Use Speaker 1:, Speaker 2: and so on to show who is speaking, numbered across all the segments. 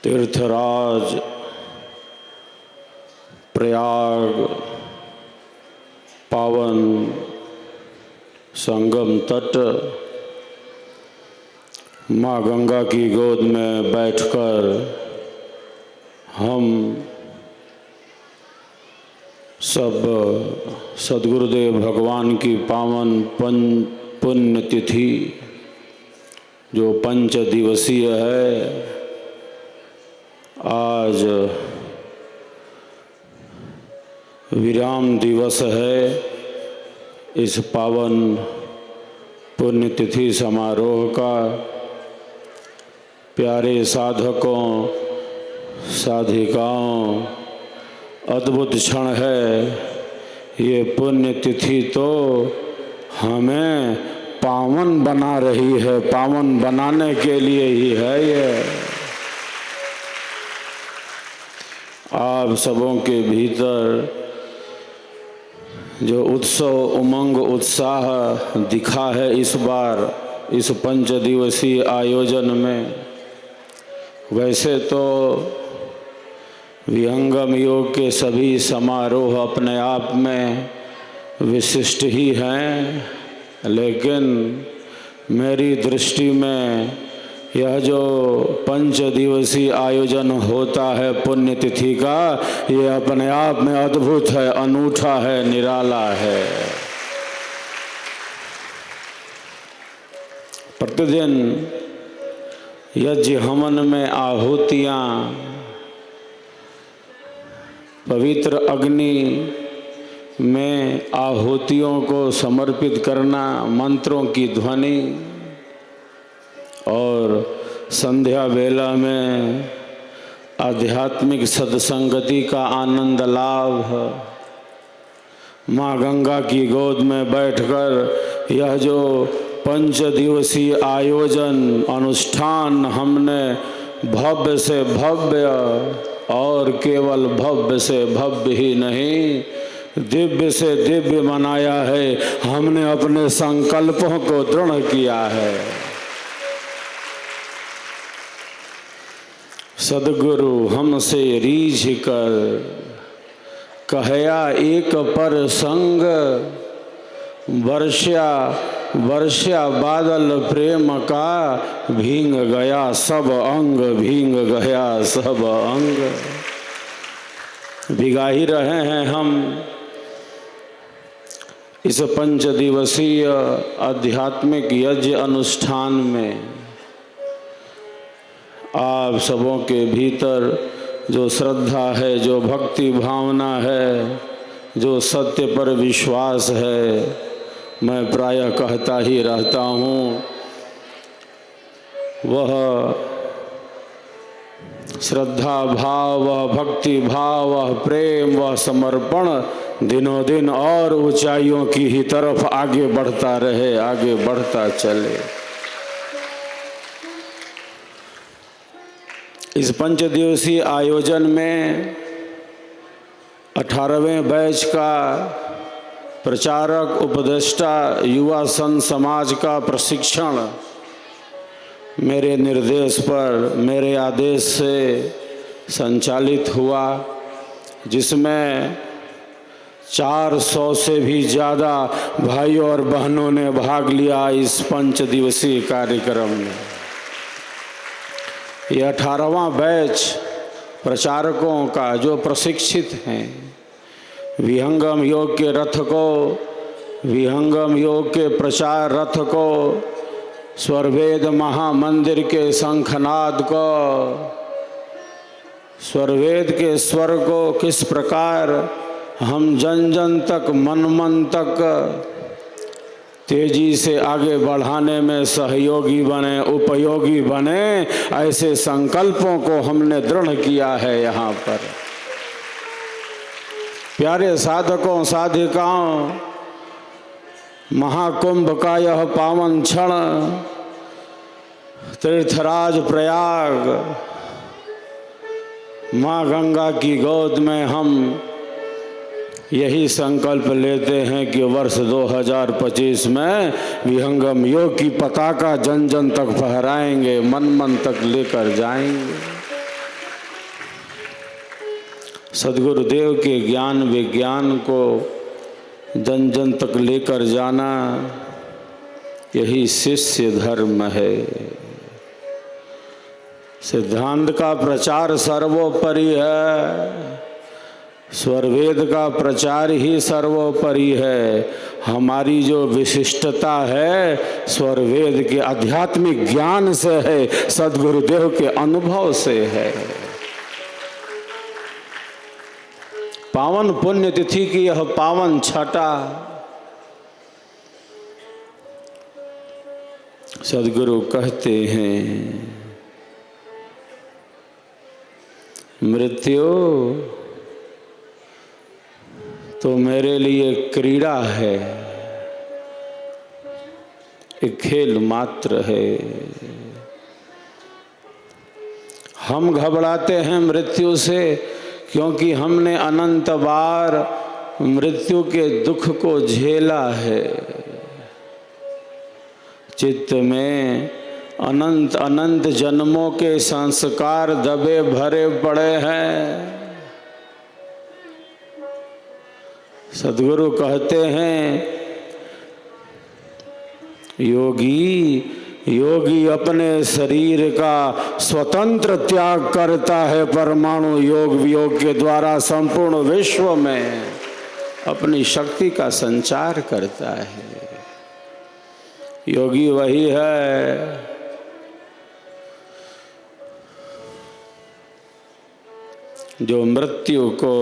Speaker 1: तीर्थराज प्रयाग पावन संगम तट माँ गंगा की गोद में बैठकर हम सब सद्गुरुदेव भगवान की पावन पुण्यतिथि जो 5 दिवसीय है, आज विराम दिवस है। इस पावन पुण्यतिथि समारोह का प्यारे साधकों साधिकाओं अद्भुत क्षण है। ये पुण्यतिथि तो हमें पावन बना रही है, पावन बनाने के लिए ही है। ये आप सबों के भीतर जो उत्सव उमंग उत्साह दिखा है इस बार इस 5 दिवसीय आयोजन में, वैसे तो विहंगम योग के सभी समारोह अपने आप में विशिष्ट ही हैं, लेकिन मेरी दृष्टि में यह जो 5 दिवसीय आयोजन होता है पुण्यतिथि का, ये अपने आप में अद्भुत है, अनूठा है, निराला है। प्रतिदिन यज्ञ हवन में आहुतियाँ, पवित्र अग्नि में आहुतियों को समर्पित करना, मंत्रों की ध्वनि और संध्या वेला में आध्यात्मिक सत्संगति का आनंद लाभ, माँ गंगा की गोद में बैठकर यह जो 5 दिवसीय आयोजन अनुष्ठान हमने भव्य से भव्य और केवल भव्य से भव्य ही नहीं, दिव्य से दिव्य मनाया है। हमने अपने संकल्पों को दृढ़ किया है। सद्गुरु हमसे रीझ कर कहया एक पर संग, वर्षा वर्षा बादल प्रेम का, भींग गया सब अंग, भींग गया सब अंग। भिगा ही रहे हैं हम इस 5 दिवसीय आध्यात्मिक यज्ञ अनुष्ठान में। आप सबों के भीतर जो श्रद्धा है, जो भक्ति भावना है, जो सत्य पर विश्वास है, मैं प्रायः कहता ही रहता हूँ, वह श्रद्धा भाव, वह भक्ति भाव, वह प्रेम, वह समर्पण दिनों दिन और ऊंचाइयों की ही तरफ आगे बढ़ता रहे, आगे बढ़ता चले। इस 5 दिवसीय आयोजन में 18वें बैच का प्रचारक उपदेष्टा युवा संत समाज का प्रशिक्षण मेरे निर्देश पर, मेरे आदेश से संचालित हुआ, जिसमें 400 से भी ज़्यादा भाइयों और बहनों ने भाग लिया इस 5 दिवसीय कार्यक्रम में। ये 18वां बैच प्रचारकों का जो प्रशिक्षित हैं, विहंगम योग के रथ को, विहंगम योग के प्रचार रथ को, स्वरवेद महामंदिर के शंखनाद को, स्वरवेद के स्वर को किस प्रकार हम जन जन तक, मन मन तक तेजी से आगे बढ़ाने में सहयोगी बने, उपयोगी बने, ऐसे संकल्पों को हमने दृढ़ किया है। यहाँ पर प्यारे साधकों साधिकाओं, महाकुंभ का यह पावन क्षण, तीर्थराज प्रयाग माँ गंगा की गोद में हम यही संकल्प लेते हैं कि वर्ष 2025 में विहंगम योग की पताका जन जन तक फहराएंगे, मन मन तक लेकर जाएंगे। सद्गुरुदेव के ज्ञान विज्ञान को जन जन तक लेकर जाना, यही शिष्य धर्म है। सिद्धांत का प्रचार सर्वोपरि है, स्वरवेद का प्रचार ही सर्वोपरि है। हमारी जो विशिष्टता है स्वरवेद के आध्यात्मिक ज्ञान से है, सद्गुरुदेव के अनुभव से है। पावन पुण्य तिथि की यह पावन छटा सद्गुरु कहते हैं, मृत्यु तो मेरे लिए क्रीड़ा है, एक खेल मात्र है। हम घबराते हैं मृत्यु से क्योंकि हमने अनंत बार मृत्यु के दुख को झेला है। चित्त में अनंत अनंत जन्मों के संस्कार दबे भरे पड़े हैं। सद्गुरु कहते हैं, योगी अपने शरीर का स्वतंत्र त्याग करता है, परमाणु योग वियोग के द्वारा संपूर्ण विश्व में अपनी शक्ति का संचार करता है। योगी वही है जो मृत्यु को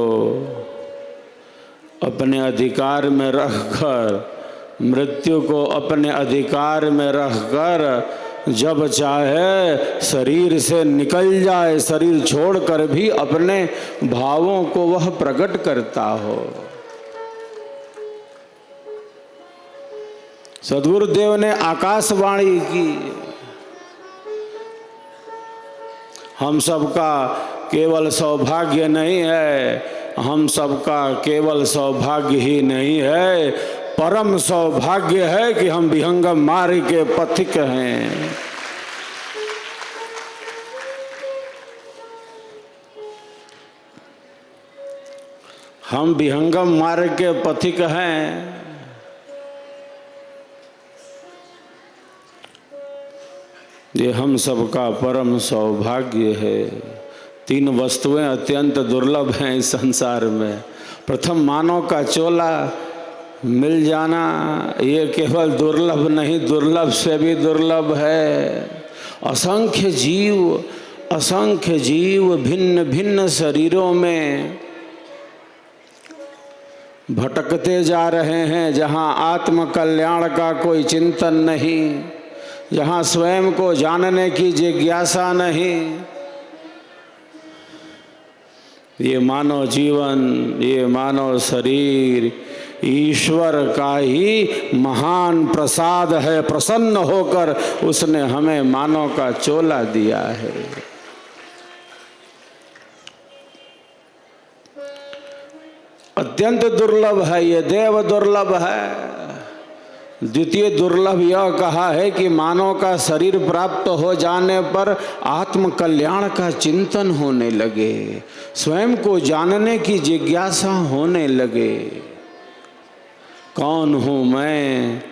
Speaker 1: अपने अधिकार में रखकर, मृत्यु को अपने अधिकार में रखकर जब चाहे शरीर से निकल जाए, शरीर छोड़कर भी अपने भावों को वह प्रकट करता हो। सद्गुरुदेव ने आकाशवाणी की, हम सबका केवल सौभाग्य नहीं है, हम सबका केवल सौभाग्य ही नहीं है, परम सौभाग्य है कि हम विहंगम मार्ग के पथिक हैं। हम विहंगम मार्ग के पथिक हैं। ये हम सबका परम सौभाग्य है। 3 वस्तुएं अत्यंत दुर्लभ हैं इस संसार में। प्रथम, मानव का चोला मिल जाना, ये केवल दुर्लभ नहीं, दुर्लभ से भी दुर्लभ है। असंख्य जीव भिन्न भिन्न शरीरों में भटकते जा रहे हैं, जहाँ आत्म कल्याण का कोई चिंतन नहीं, जहाँ स्वयं को जानने की जिज्ञासा नहीं। ये मानव जीवन, ये मानव शरीर ईश्वर का ही महान प्रसाद है। प्रसन्न होकर उसने हमें मानव का चोला दिया है। अत्यंत दुर्लभ है, ये देव दुर्लभ है। द्वितीय दुर्लभ यह कहा है कि मानव का शरीर प्राप्त हो जाने पर आत्म कल्याण का चिंतन होने लगे, स्वयं को जानने की जिज्ञासा होने लगे। कौन हूँ मैं,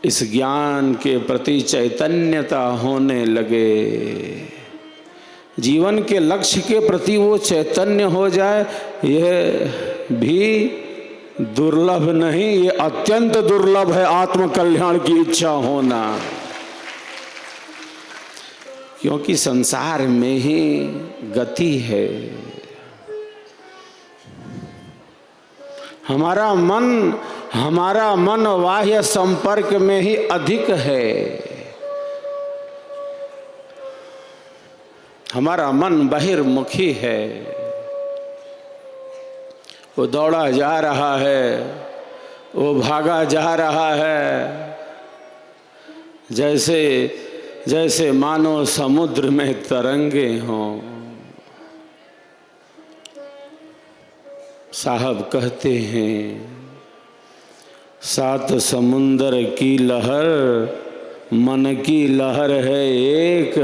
Speaker 1: इस ज्ञान के प्रति चैतन्यता होने लगे। जीवन के लक्ष्य के प्रति वो चैतन्य हो जाए, यह भी दुर्लभ नहीं, ये अत्यंत दुर्लभ है। आत्म कल्याण की इच्छा होना, क्योंकि संसार में ही गति है। हमारा मन बाह्य संपर्क में ही अधिक है। हमारा मन बहिर्मुखी है। वो दौड़ा जा रहा है, वो भागा जा रहा है, जैसे मानो समुद्र में तरंगे हों। साहब कहते हैं, 7 समुंदर की लहर मन की लहर है एक,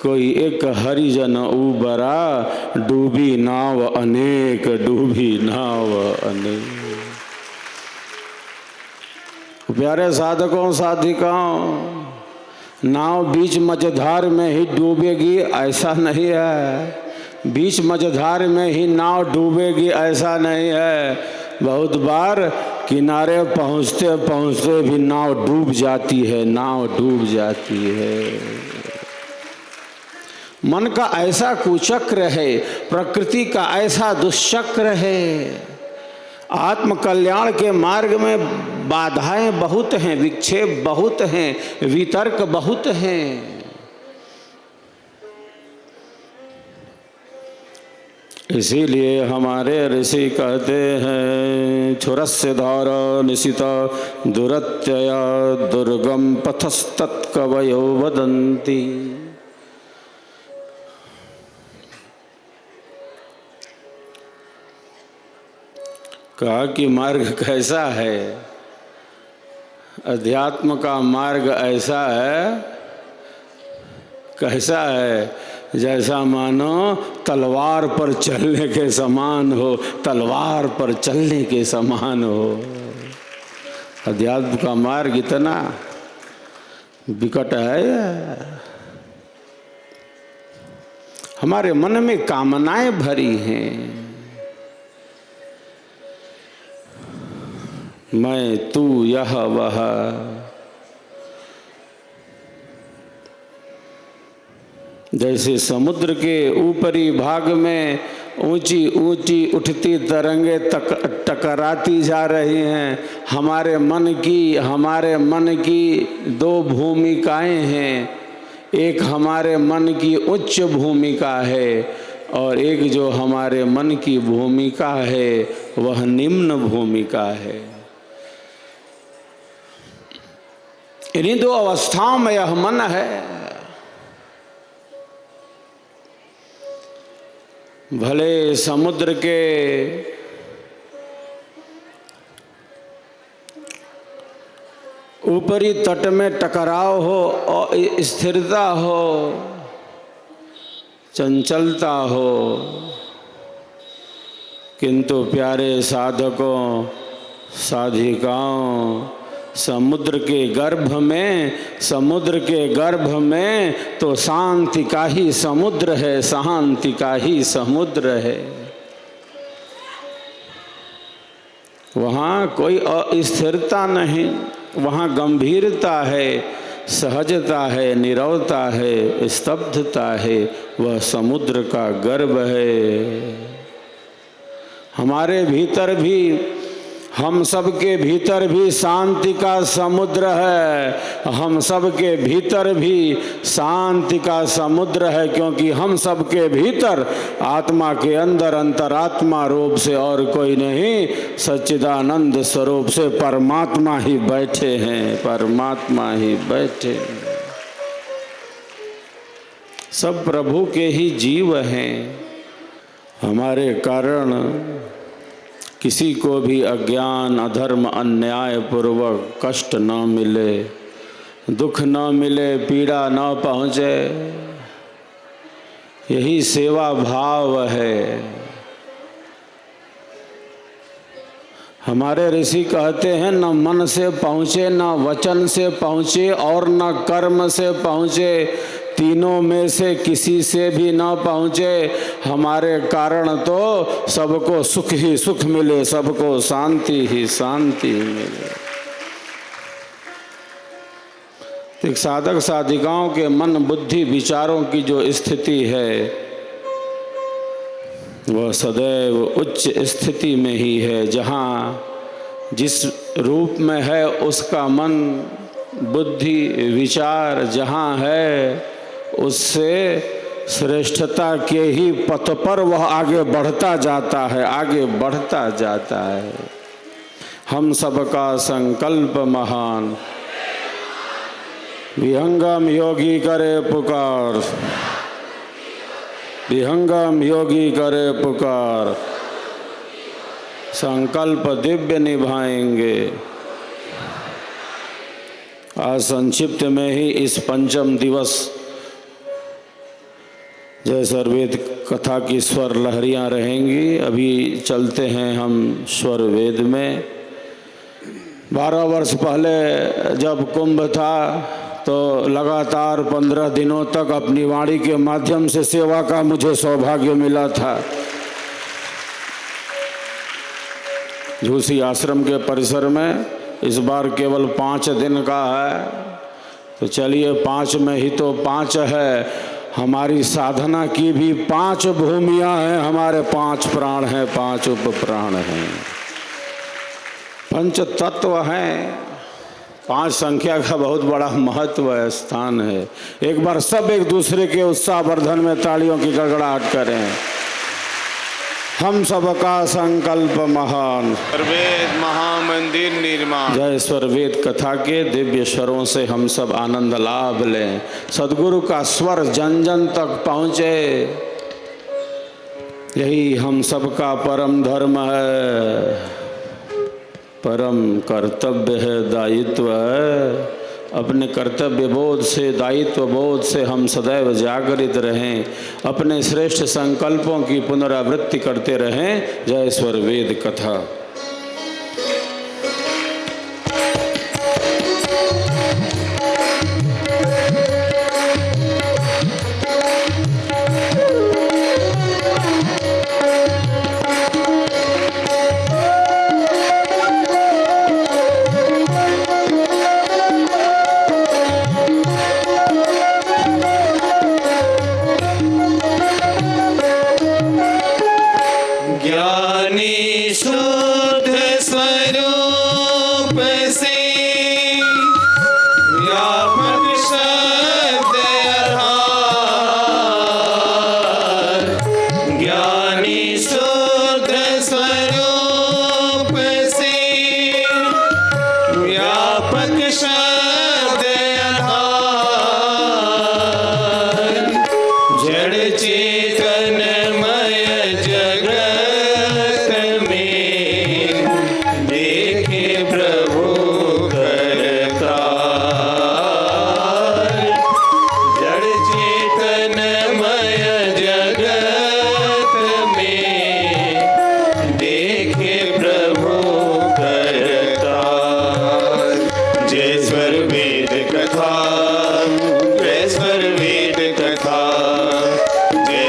Speaker 1: कोई एक हरिजन उबरा, डूबी नाव अनेक, डूबी नाव अनेक। प्यारे साधकों साधिकाओं, नाव बीच मझधार में ही डूबेगी ऐसा नहीं है, बीच मझधार में ही नाव डूबेगी ऐसा नहीं है। बहुत बार किनारे पहुँचते पहुँचते भी नाव डूब जाती है, नाव डूब जाती है। मन का ऐसा कुचक्र है, प्रकृति का ऐसा दुष्चक्र है। आत्म कल्याण के मार्ग में बाधाएं बहुत हैं, विक्षेप बहुत हैं, वितर्क बहुत हैं। इसीलिए हमारे ऋषि कहते हैं, छुरस्य धार निशित दुरत्यया दुर्गम पथस्तत्कवयो वदन्ति। कहा कि मार्ग कैसा है? अध्यात्म का मार्ग ऐसा है, कैसा है? जैसा मानो तलवार पर चलने के समान हो, तलवार पर चलने के समान हो। अध्यात्म का मार्ग इतना विकट है। हमारे मन में कामनाएं भरी हैं, मैं तू यह वह। जैसे समुद्र के ऊपरी भाग में ऊंची ऊंची उठती तरंगे टकराती जा रही हैं, हमारे मन की दो भूमिकाएं हैं। एक हमारे मन की उच्च भूमिका है और एक जो हमारे मन की भूमिका है वह निम्न भूमिका है। इन्हीं दो अवस्थाओं में यह मन है। भले समुद्र के ऊपरी तट में टकराव हो और स्थिरता हो, चंचलता हो, किंतु प्यारे साधकों साधिकाओं, समुद्र के गर्भ में तो शांति का ही समुद्र है, शांति का ही समुद्र है। वहाँ कोई अस्थिरता नहीं, वहाँ गंभीरता है, सहजता है, नीरवता है, स्तब्धता है। वह समुद्र का गर्भ है। हमारे भीतर भी, हम सबके भीतर भी शांति का समुद्र है। हम सबके भीतर भी शांति का समुद्र है, क्योंकि हम सबके भीतर आत्मा के अंदर अंतरात्मा रूप से और कोई नहीं, सच्चिदानंद स्वरूप से परमात्मा ही बैठे हैं, परमात्मा ही बैठे। सब प्रभु के ही जीव हैं। हमारे कारण किसी को भी अज्ञान, अधर्म, अन्याय पूर्वक कष्ट न मिले, दुख न मिले, पीड़ा न पहुँचे, यही सेवा भाव है। हमारे ऋषि कहते हैं, न मन से पहुँचे, न वचन से पहुँचे और न कर्म से पहुँचे, तीनों में से किसी से भी न पहुँचे। हमारे कारण तो सबको सुख ही सुख मिले, सबको शांति ही शांति मिले। एक साधक साधिकाओं के मन, बुद्धि, विचारों की जो स्थिति है वह सदैव उच्च स्थिति में ही है। जहाँ जिस रूप में है उसका मन, बुद्धि, विचार जहाँ है, उससे श्रेष्ठता के ही पथ पर वह आगे बढ़ता जाता है, आगे बढ़ता जाता है। हम सबका संकल्प महान, विहंगम योगी करे पुकार, विहंगम योगी करे पुकार, संकल्प दिव्य निभाएंगे। आज संक्षिप्त में ही इस पंचम दिवस जय सर्वेद कथा की स्वर लहरियाँ रहेंगी। अभी चलते हैं हम स्वर वेद में। 12 वर्ष पहले जब कुंभ था तो लगातार 15 दिनों तक अपनी वाणी के माध्यम से सेवा का मुझे सौभाग्य मिला था। झूसी आश्रम के परिसर में इस बार केवल 5 दिन का है, तो चलिए 5 में ही तो 5 है। हमारी साधना की भी 5 भूमियाँ हैं, हमारे 5 प्राण हैं, 5 उप प्राण हैं, 5 तत्व हैं। 5 संख्या का बहुत बड़ा महत्व है, स्थान है। एक बार सब एक दूसरे के उत्साहवर्धन में तालियों की गड़गड़ाहट करें। हम सबका संकल्प महान,
Speaker 2: सर्वेद महामंदिर निर्माण।
Speaker 1: जय स्वरवेद कथा के दिव्य स्वरों से हम सब आनंद लाभ लें। सदगुरु का स्वर जन जन तक पहुँचे, यही हम सबका परम धर्म है, परम कर्तव्य है, दायित्व है। अपने कर्तव्य बोध से, दायित्व बोध से हम सदैव जागृत रहें, अपने श्रेष्ठ संकल्पों की पुनरावृत्ति करते रहें। जय स्वर वेद कथा।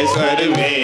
Speaker 2: सर्वे